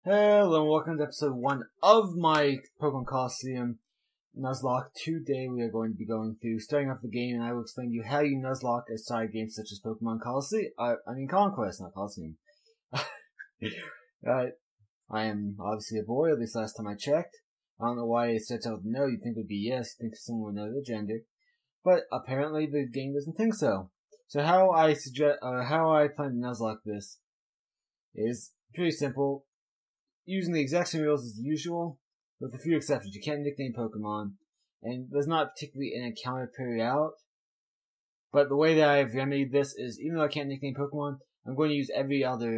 Hello and welcome to episode 1 of my Pokemon Coliseum Nuzlocke. Today we are going to be going through starting off the game, and I will explain to you how you Nuzlocke a side games such as Pokemon Coliseum, Conquest, not Coliseum. I am obviously a boy, at least last time I checked. I don't know why it starts out with no, you'd think it would be yes, you'd think someone would know the gender. But apparently the game doesn't think so. So how I plan to Nuzlocke this is pretty simple. Using the exact same rules as usual, with a few exceptions. You can't nickname Pokemon, and there's not particularly an encounter period out. But the way that I've remedied this is, even though I can't nickname Pokemon, I'm going to use every other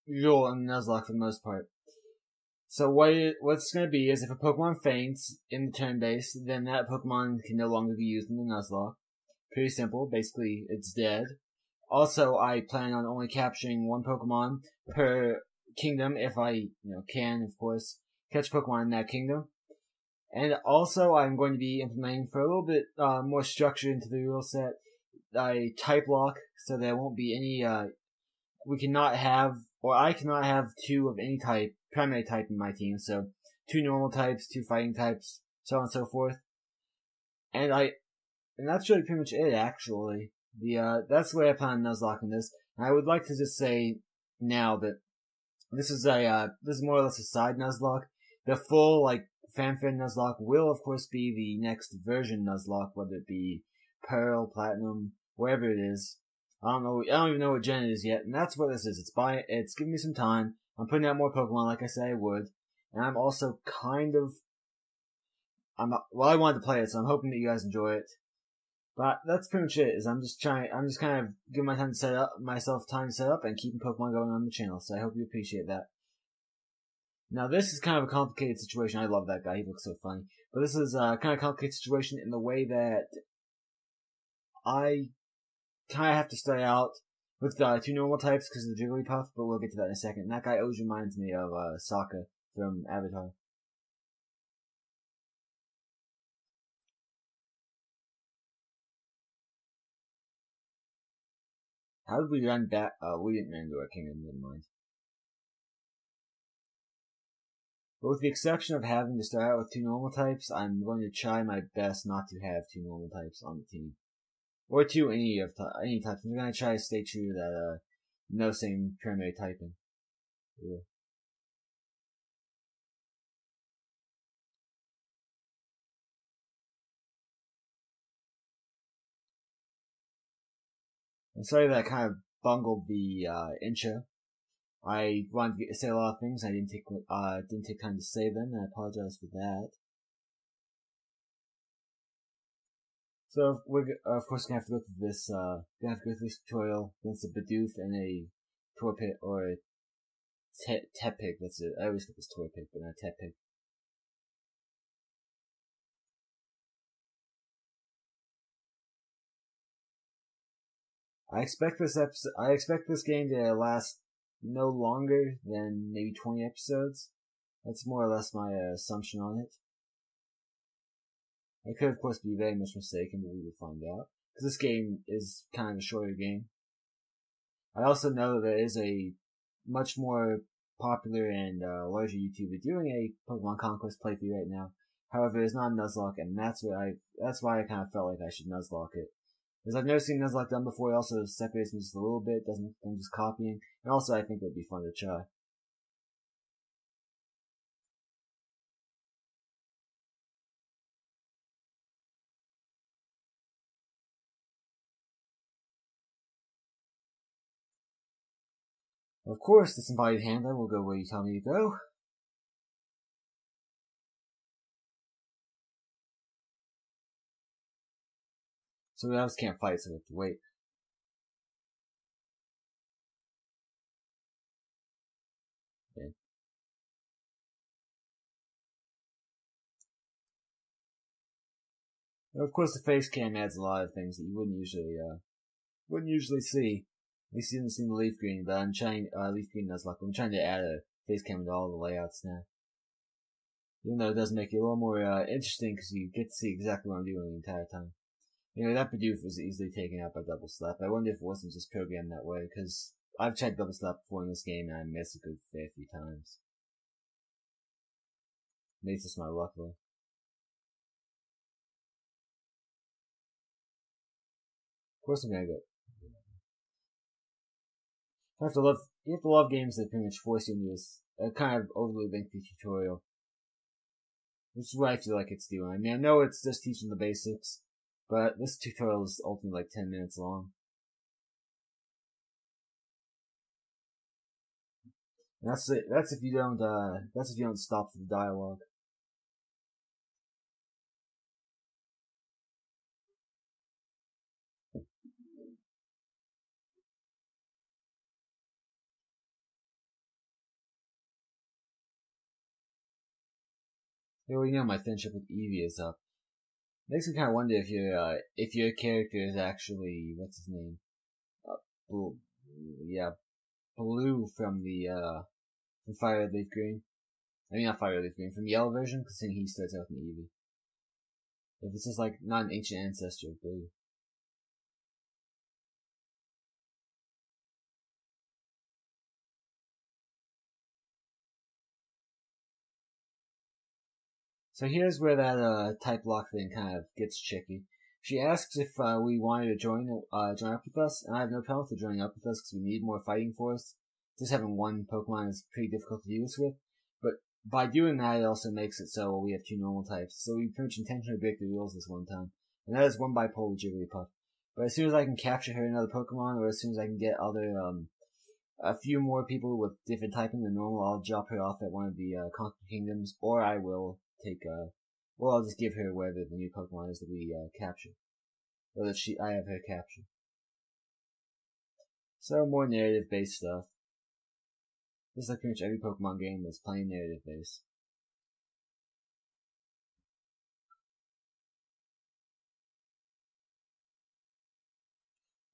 rule in Nuzlocke for the most part. So what's going to be is if a Pokemon faints in the turn base, then that Pokemon can no longer be used in the Nuzlocke. Pretty simple. Basically, it's dead. Also, I plan on only capturing one Pokemon per kingdom if I, can, of course, catch Pokemon in that kingdom. And also, I'm going to be implementing for a little bit more structure into the rule set, a type lock, so there won't be any, I cannot have two of any type, primary type in my team, so 2 normal types, 2 fighting types, so on and so forth. And that's really pretty much it, actually. That's the way I plan on Nuzlocking this. And I would like to just say now that this is more or less a side Nuzlocke. The full, fanfare Nuzlocke will, of course, be the next version Nuzlocke, whether it be Pearl, Platinum, wherever it is. I don't even know what gen it is yet, and that's what this is. It's giving me some time. I'm putting out more Pokemon like I said I would. And I'm also I wanted to play it, so I'm hoping that you guys enjoy it. But that's pretty much it. I'm just kind of giving myself time to set up and keeping Pokemon going on the channel. So I hope you appreciate that. Now this is kind of a complicated situation. I love that guy. He looks so funny. But this is a kind of complicated situation in the way that I kind of have to start out with 2 normal types because of the Jigglypuff. But we'll get to that in a second. And that guy always reminds me of Sokka from Avatar. How did we run back? We didn't run into our kingdom, never mind. But with the exception of having to start out with 2 normal types, I'm going to try my best not to have 2 normal types on the team. Or any types. I'm going to try to stay true to that, no same primary typing. Yeah. I'm sorry that I kind of bungled the intro. I wanted to say a lot of things. I didn't take time to say them, and I apologize for that. So we're of course gonna have to go through this. This tutorial against a Bidoof and a Torpig or a Tepig. That's it. I always think it's Torpig, but not Tepig. I expect this game to last no longer than maybe 20 episodes. That's more or less my assumption on it. I could, of course, be very much mistaken, but we will find out. Because this game is kind of a shorter game. I also know that there is a much more popular and larger YouTuber doing a Pokemon Conquest playthrough right now. However, it's not a Nuzlocke, and that's why I kind of felt like I should Nuzlocke it. Because I've never seen Nuzlocke done before. It also separates me just a little bit. I'm just copying. And also, I think it would be fun to try. Of course, this embodied handler will go where you tell me to go. So we obviously can't fight, so we have to wait. Okay. Of course, the face cam adds a lot of things that you wouldn't usually see. At least you didn't see the leaf green, but I'm trying leaf green Nuzlocke. I'm trying to add a face cam into all the layouts now. Even though it does make it a little more interesting because you get to see exactly what I'm doing the entire time. That Bidoof was easily taken out by Double Slap. I wonder if it wasn't just programmed that way, because I've tried double slap before in this game and I missed a good fair few times. Maybe it's just my luck though. Of course I'm gonna go. You have to love games that pretty much force you into a kind of overly lengthy tutorial. Which is what I feel like it's doing. I mean, I know it's just teaching the basics, but this tutorial is ultimately like 10 minutes long. And that's it. That's if you don't stop for the dialogue. Well, you know, my friendship with Evie is up. Makes me kind of wonder if your character is actually, what's his name? Blue, yeah, Blue from from Fire Red Leaf Green. I mean, not Fire Red Leaf Green, from the Yellow version, because he starts out with an Evie. If it's just like not an ancient ancestor of Blue. So here's where that type lock thing kind of gets tricky. She asks if we wanted to join up with us, and I have no problem with joining up with us because we need more fighting for us. Just having one Pokemon is pretty difficult to do this with, but by doing that, it also makes it so we have two normal types. So we pretty much intentionally break the rules this one time, and that is one bipolar Jigglypuff. But as soon as I can capture her another Pokemon, or as soon as I can get a few more people with different typing than normal, I'll drop her off at one of the Conquest Kingdoms, or I will I'll just give her whatever the new Pokemon is that we capture, or that I have her capture. So more narrative-based stuff. Just like pretty much every Pokemon game that's plain narrative-based.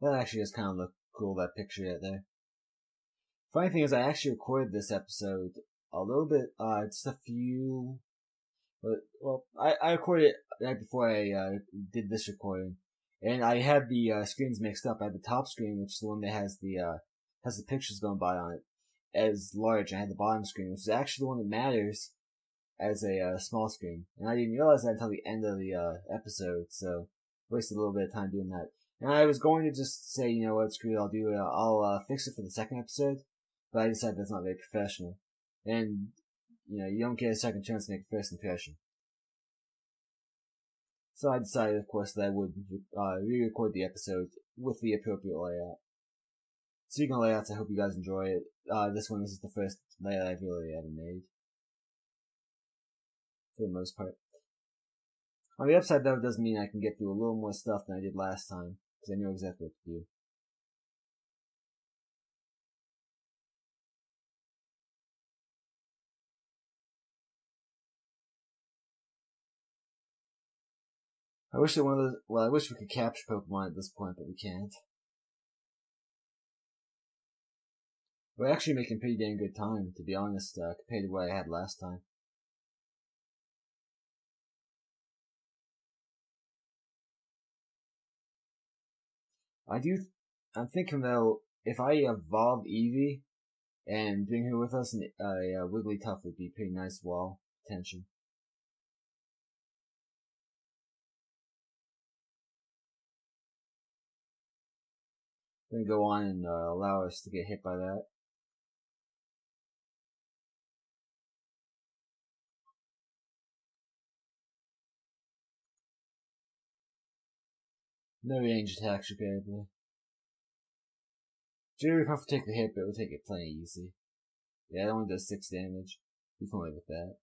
That actually just kind of looked cool, that picture right there. Funny thing is, I actually recorded this episode a little bit, just a few. Well, I recorded it right before I did this recording, and I had the screens mixed up. I had the top screen, which is the one that has the pictures going by on it, as large. I had the bottom screen, which is actually the one that matters, as a small screen. And I didn't realize that until the end of the episode, so wasted a little bit of time doing that. And I was going to just say, you know what, screw it, I'll do it. I'll fix it for the second episode, but I decided that's not very professional. And you know, you don't get a second chance to make a first impression. So I decided, of course, that I would re-record the episode with the appropriate layout. Speaking of layouts, I hope you guys enjoy it. This is the first layout I've really ever made. For the most part. On the upside, though, it does mean I can get through a little more stuff than I did last time, because I know exactly what to do. I wish I wish we could capture Pokemon at this point, but we can't. We're actually making pretty dang good time, to be honest, compared to what I had last time. I'm thinking though, if I evolve Eevee and bring her with us, a Wigglytuff would be pretty nice wall tension. Gonna go on and allow us to get hit by that. No range attacks repairably. Jigglypuff will take the hit, but we'll take it plenty easy. Yeah, it only does 6 damage. We can live with that.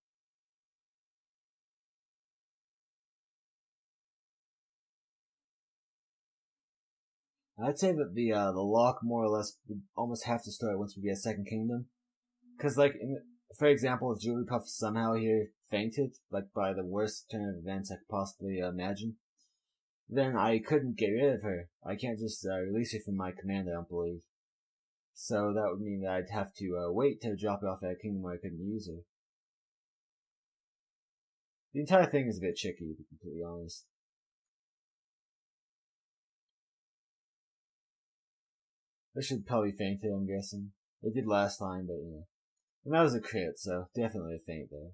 I'd say that the lock more or less would almost have to start once we get a second kingdom. Cause like, for example, if Jigglypuff somehow here fainted, like by the worst turn of events I could possibly imagine, then I couldn't get rid of her. I can't just release her from my command, I don't believe. So that would mean that I'd have to wait to drop it off at a kingdom where I couldn't use her. The entire thing is a bit tricky, to be completely honest. I should probably faint it, I'm guessing. It did last time, but you know. And that was a crit, so definitely a feint there.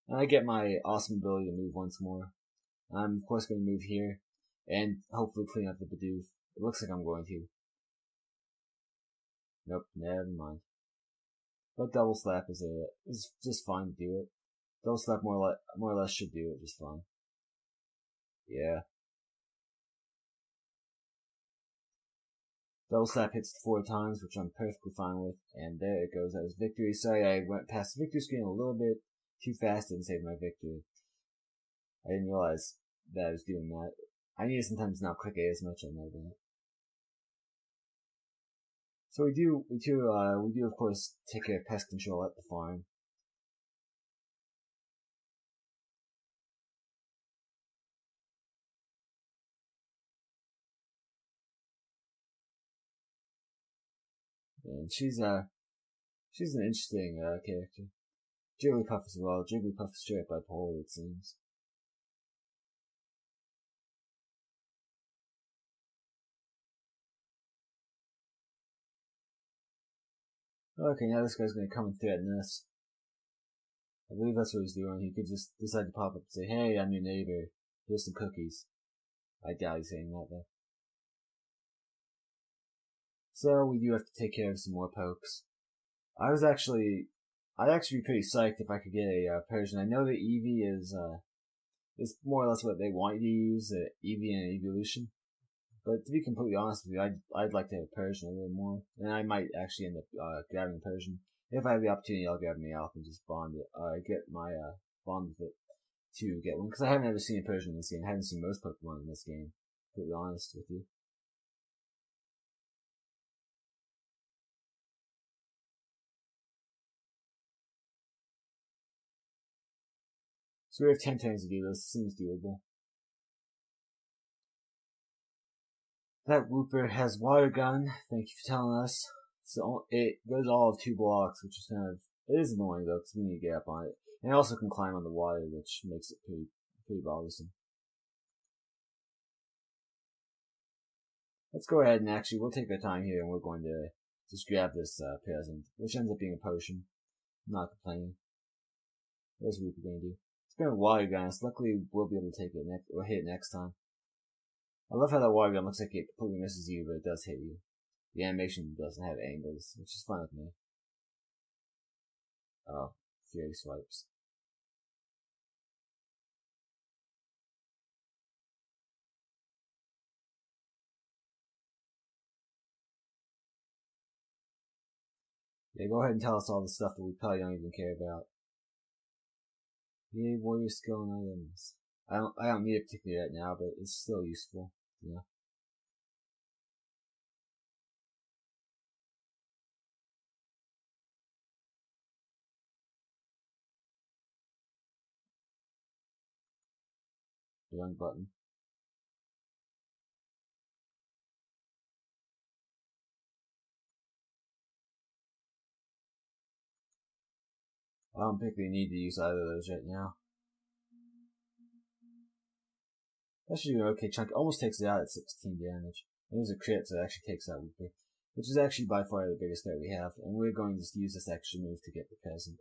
And I get my awesome ability to move once more. I'm of course going to move here, and hopefully clean up the Bidoof. It looks like I'm going to. Nope, never mind. But double slap is just fine to do it. Double slap more or less should do it just fine. Yeah. Double slap hits 4 times, which I'm perfectly fine with, and there it goes. That was victory. Sorry, I went past the victory screen a little bit too fast and saved my victory. I didn't realize that I was doing that. I need to sometimes not click A as much, I know that. So we do of course take care of pest control at the farm. And she's an interesting character. Jigglypuff as well. Jigglypuff is straight up bipolar, it seems. Okay, now this guy's gonna come and threaten us. I believe that's what he's doing. He could just decide to pop up and say, "Hey, I'm your neighbor. Here's some cookies." I doubt he's saying that though. So we do have to take care of some more pokes. I'd actually be pretty psyched if I could get a Persian. I know that Eevee is more or less what they want you to use, Eevee and Evolution. But to be completely honest with you, I'd like to have a Persian a little more, and I might actually end up grabbing a Persian. If I have the opportunity, I'll grab Meowth and just bond it. Get my bond with it to get one, because I haven't ever seen a Persian in this game. I haven't seen most Pokemon in this game. To be honest with you. So we have 10 turns to do this. Seems doable. That Wooper has Water Gun. Thank you for telling us. So it goes all of 2 blocks, which is it is annoying though, because we need to get up on it. And it also can climb on the water, which makes it pretty bothersome. Let's go ahead and actually, we'll take our time here and we're going to just grab this present, which ends up being a potion. I'm not complaining. What's Wooper going to do? It's going to Water Gun us. Luckily, we'll be able to take it or hit it next time. I love how that Water Gun looks like it completely misses you, but it does hit you. The animation doesn't have angles, which is fun with me. Oh, Fury Swipes. Yeah, go ahead and tell us all the stuff that we probably don't even care about. Yay, warrior skill and items. I don't need it particularly right now, but it's still useful. Yeah. Young button. I don't particularly need to use either of those right now. That should do an okay chunk. It almost takes it out at 16 damage. It was a crit, so it actually takes out Wooper, which is actually by far the biggest threat we have, and we're going to just use this extra move to get the present.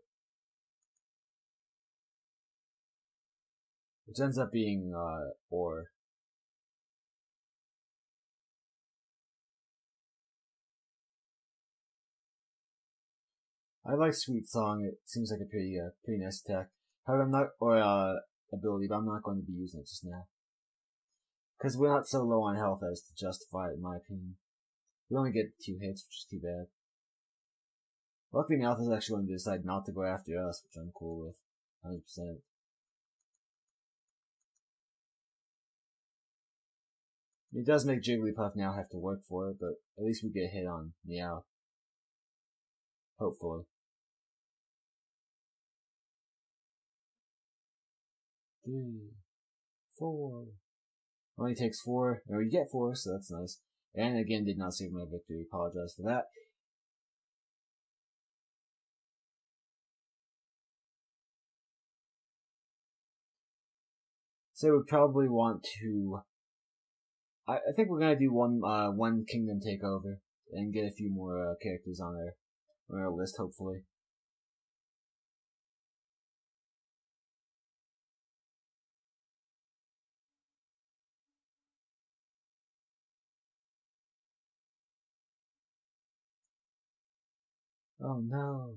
Which ends up being, Ore. I like Sweet Song. It seems like a pretty nice attack. However, I'm not, or ability, but I'm not going to be using it just now. Because we're not so low on health as to justify it, in my opinion. We only get 2 hits, which is too bad. Luckily, Meowth is actually going to decide not to go after us, which I'm cool with. 100%. It does make Jigglypuff now have to work for it, but at least we get a hit on Meowth. Hopefully. 3, 4. Only takes 4. Or you get 4, so that's nice. And again, did not save my victory. Apologize for that. So we probably want to I think we're gonna do one kingdom takeover and get a few more characters on our list, hopefully. Oh no.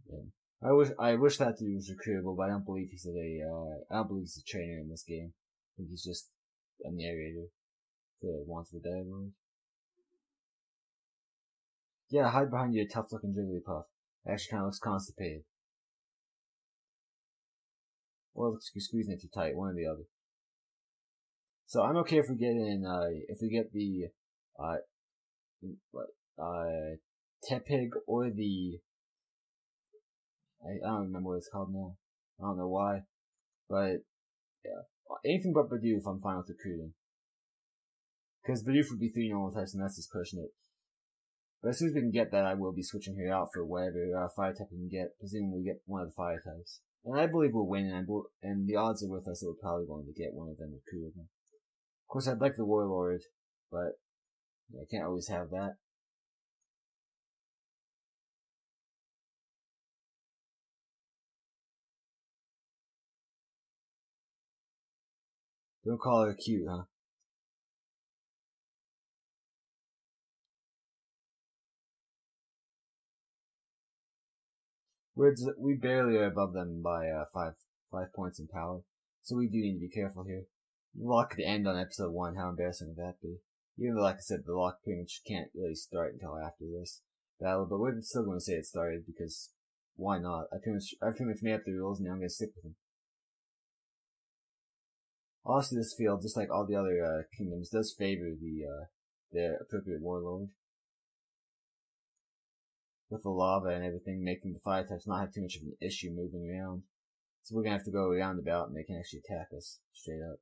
Yeah. I wish that dude was recruitable, but I don't believe he's I don't believe he's a trainer in this game. I think he's just a narrator for want of a better word. Yeah, hide behind your tough looking Jigglypuff. It actually kinda looks constipated. Or it looks like you're squeezing it too tight, one or the other. So I'm okay if we get the Tepig or the I don't remember what it's called now. I don't know why. But yeah. Anything but Bidoof I'm fine with recruiting. Because Bidoof would be 3 normal types and that's just pushing it. But as soon as we can get that, I will be switching her out for whatever fire type we can get, presuming we get one of the fire types. And I believe we'll win, and the odds are with us that we're probably going to get one of them recruited. Of course, I'd like the Warlord, but I can't always have that. Don't call her cute, huh? We barely are above them by 5 points in power, so we do need to be careful here. The lock could end on episode 1. How embarrassing would that be? Even though, like I said, the lock pretty much can't really start until after this battle, but we're still going to say it started because why not? I pretty much made up the rules, and now I'm going to stick with them. Honestly, this field, just like all the other kingdoms, does favor the appropriate warlord. With the lava and everything, making the fire types not have too much of an issue moving around. So we're gonna have to go around about and they can actually attack us straight up.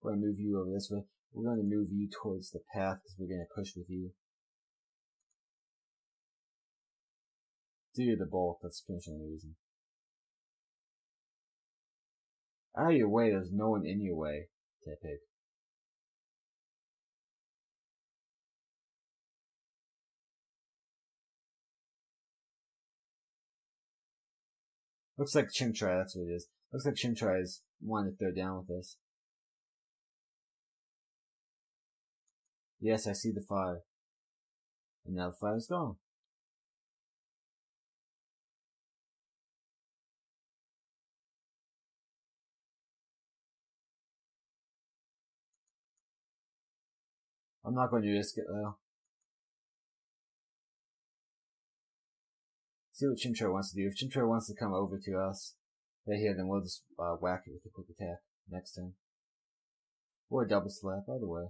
We're gonna move you over this way. We're gonna move you towards the path because we're gonna push with you. Due to the bulk, that's pretty much the only reason. Out of your way, there's no one in your way, Tepig. Looks like Chimchar, that's what it is. Looks like Chimchar is wanting to throw down with us. Yes, I see the fire. And now the fire's gone. I'm not going to risk it though. See what Chimchar wants to do. If Chimchar wants to come over to us, right here, then we'll just whack it with a quick attack next turn. Or a double slap, either way.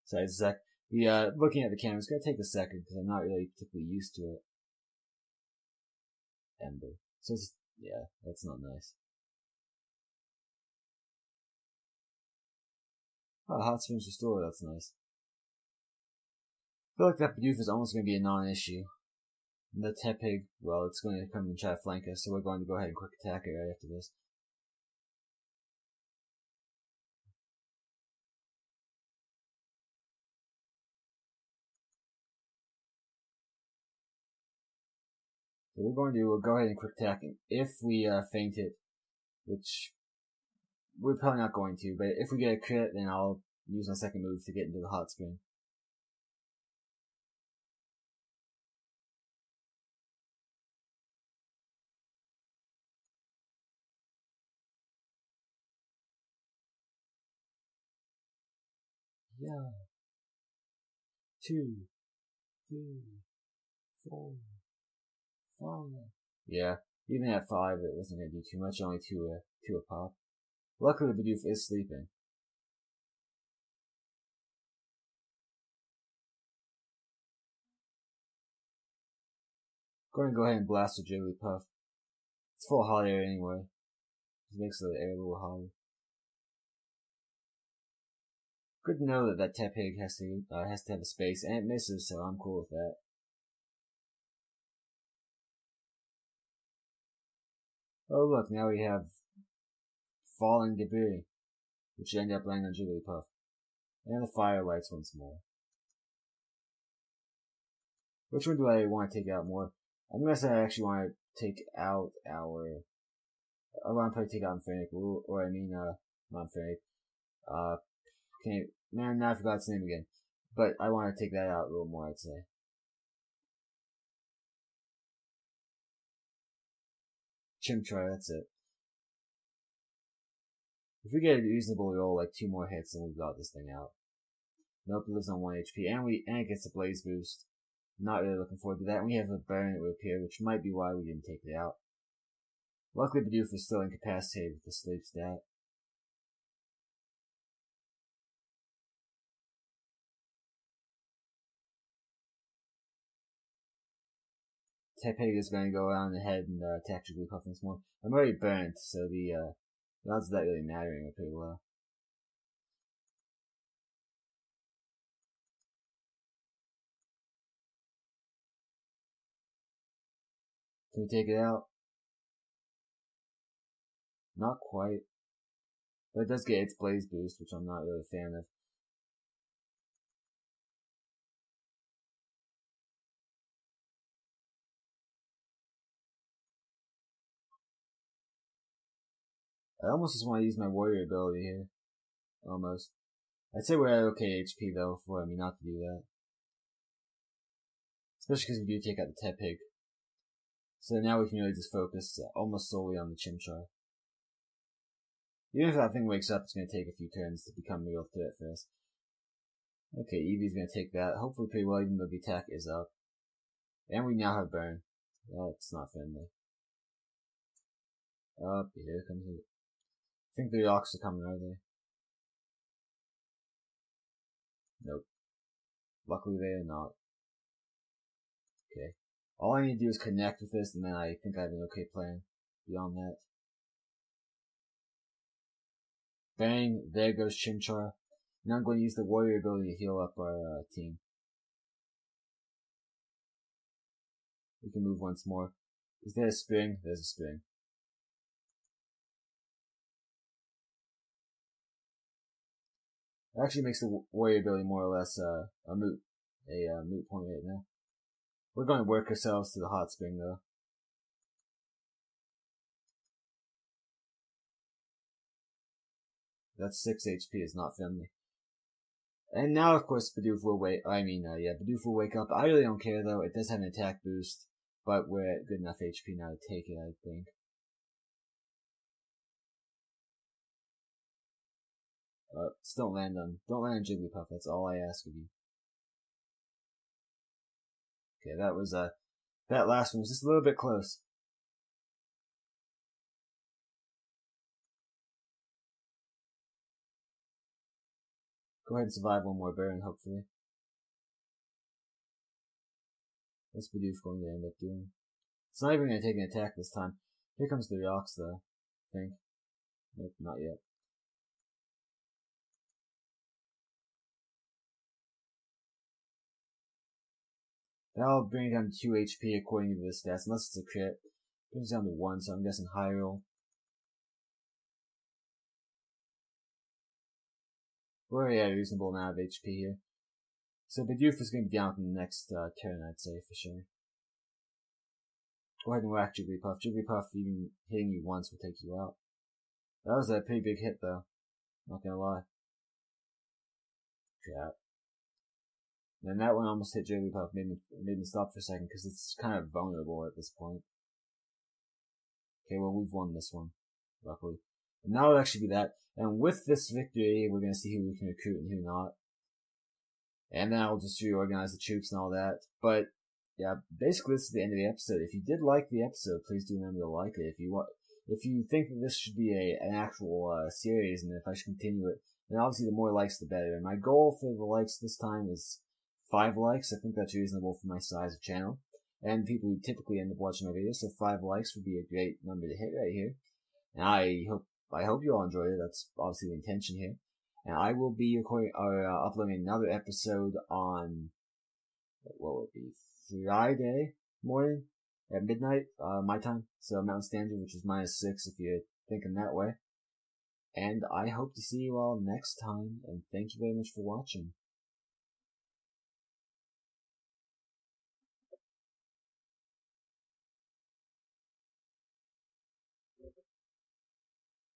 So it's Zach. Looking at the camera, it's gonna take a second because I'm not really particularly used to it. Ember. So it's, yeah, that's not nice. Oh, hot springs restore, that's nice. I feel like that Bidoof is almost gonna be a non-issue. And the Tepig, well, it's going to come and try to flank us, so we're going to go ahead and quick attack it right after this. So we're going to go ahead and quick attack it. If we feint it, which we're probably not going to, but if we get a crit, then I'll use my second move to get into the hot spring. Yeah. 2, 3, 4, 5. Yeah, even at 5, it wasn't gonna do too much. Only two a pop. Luckily, the Bidoof is sleeping. Going to go ahead and blast the Jigglypuff. It's full of hot air anyway. Just makes the air a little hotter. Good to know that that Tepig has to have a space, and it misses, so I'm cool with that. Oh look, now we have falling debris, which end up landing on Jigglypuff. And the fire lights once more. Which one do I want to take out more? I'm gonna say I actually want to take out our... I want to probably take out Infernic, or I mean, not Infernic. Okay, man, now I forgot its name again. But I want to take that out a little more, I'd say. Chimchar, that's it. If we get a reasonable roll, like 2 more hits, then we've got this thing out. Nope, it lives on 1 HP, and it gets a Blaze boost. Not really looking forward to that. And we have a burn that will appear, which might be why we didn't take it out. Luckily, Bidoof is still incapacitated with the sleep stat. Tepig is going to go around ahead and attack Jigglypuff once more. I'm already burnt, so the odds of that really mattering are pretty low. Can we take it out? Not quite. But it does get its Blaze boost, which I'm not really a fan of. I almost just want to use my Warrior ability here. Almost. I'd say we're at okay HP though, for me not to do that. Especially because we do take out the Tepig. So now we can really just focus almost solely on the Chimchar. Even if that thing wakes up, it's going to take a few turns to become a real threat for us. Okay, Eevee's going to take that, hopefully pretty well, even though the attack is up. And we now have Burn. That's not friendly. Up, here comes it. I think the Rocks are coming, are they? Nope. Luckily they are not. Okay. All I need to do is connect with this, and then I think I have an okay plan beyond that. Bang, there goes Chimchar. Now I'm going to use the Warrior ability to heal up our team. We can move once more. Is there a spring? There's a spring. It actually makes the Warrior ability more or less a moot point right now. We're going to work ourselves to the hot spring though. That's 6 HP, is not friendly. And now, of course, Bidoof will Bidoof will wake up. I really don't care though. It does have an attack boost, but we're at good enough HP now to take it, I think. Just don't land on Jigglypuff. That's all I ask of you. Okay, that was that last one was just a little bit close. Go ahead and survive one more burn, hopefully. What's Bidoof going to end up doing? It's not even going to take an attack this time. Here comes the Rocks, though. I think. Nope, not yet. That'll bring it down to 2 HP according to the stats, unless it's a crit. It brings it down to 1, so I'm guessing high roll. We're already at a reasonable amount of HP here. So Bidoof is going to be down in the next turn, I'd say, for sure. Go ahead and whack Jigglypuff. Jigglypuff, even hitting you once will take you out. That was a pretty big hit, though. Not gonna lie. Crap. And that one almost hit Jigglypuff, made me stop for a second, because it's kind of vulnerable at this point. Okay, well, we've won this one, luckily. And now it'll actually be that. And with this victory, we're gonna see who we can recruit and who not. And then I'll just reorganize the troops and all that. But, yeah, basically this is the end of the episode. If you did like the episode, please do remember to like it. If you think that this should be an actual series, and if I should continue it, then obviously the more likes the better. And my goal for the likes this time is 5 likes. I think that's reasonable for my size of channel. And people who typically end up watching my videos, so 5 likes would be a great number to hit right here. And I hope you all enjoyed it. That's obviously the intention here. And I will be uploading another episode on, what will it be, Friday morning at midnight, my time, so Mountain Standard, which is -6 if you're thinking that way. And I hope to see you all next time, and thank you very much for watching.